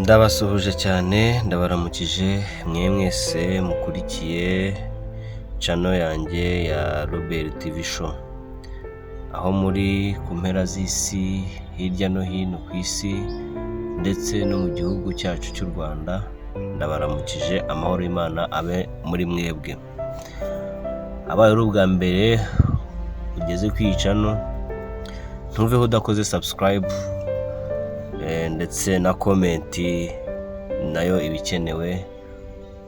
Ndabasuhuje cyane, ndabaramukije mwe mwese mukurikiye channel yanjye ya Robert TV Show. Aho muri ku mpera z'isi, hirya no hino ku isi ndetse no mu gihugu cyacu cy'u Rwanda, ndabaramukije amahoro y'Imana abe muri mwebwe. Abaye ari ubwa mbere ugeze ku iyi channel, ntuveho udakoze subscribe ndetse na comment nayo ibikenewe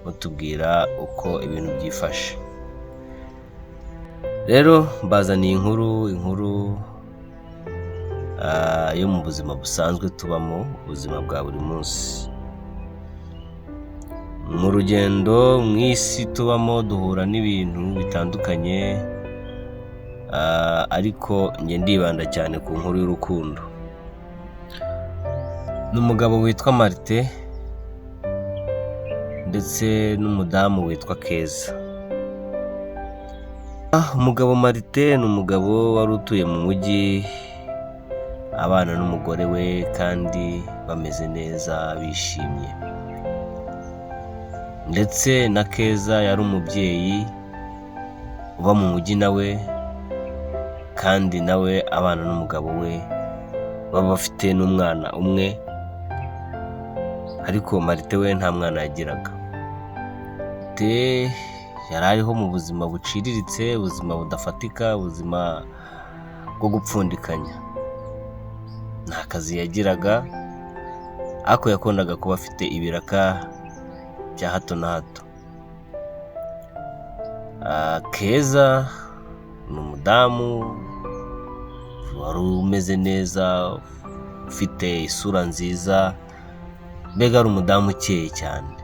mutubwira uko ibintu byifashe. Rero mbazaniye inkuru yo mu buzima busanzwe tubamo, ubuzima bwa buri munsi. Mu rugendo mu isi tubamo duhura n'ibintu bitandukanye, ariko njye ndibanda cyane ku nkuru y'urukundo. N'umugabo witwa Martin ndetse n'umudamu witwa Keza. Umugabo Martin ni umugabo wari utuye mu mujyi, abana n'umugore we kandi bameze neza bishimye. Ndetse na Keza yari umubyeyi uba mu mujyi nawe, kandi nawe abana n'umugabo we baba bafite n'umwana umwe, ariko Martin we nta mwana yagiraga. Yari ariho mu buzima buciriritse, ubuzima budafatika, ubuzima bwo gupfundikanya. Nta kazi yagiraga, ariko yakundaga kuba afite ibiraka bya hato na hato. Keza ni umudamu wari umeze neza, ufite isura nziza, mbega ari umudamu ukeye cyane,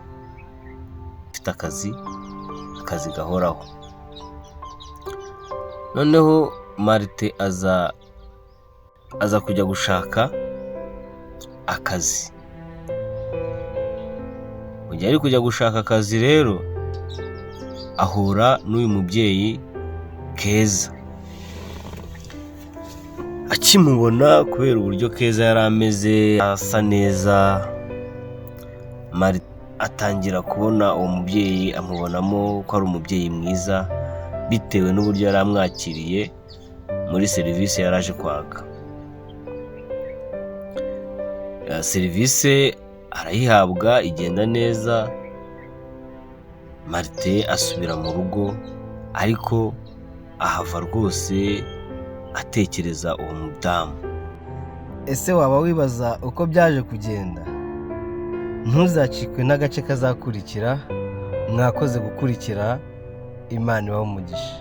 ufite akazi gahoraho. Noneho Martin aza kujya gushaka akazi. Mu gihe ari kujya gushaka akazi rero, ahura n'uyu mubyeyi Keza. Akimubona, kubera uburyo Keza yari ameze asa neza, Martin atangira kubona uwo mubyeyi, amubonamo ko ari umubyeyi mwiza bitewe n'uburyo yari amwakiriye muri serivisi yari aje kwaka. Serivisi arayihabwa, igenda neza. Martin asubira mu rugo, ariko ahava rwose atekereza uwo mudamu. Ese waba wibaza uko byaje kugenda? Ntuzacikwe n'agace kazakurikira. Mwakoze gukurikira. Imana ibahe umugisha.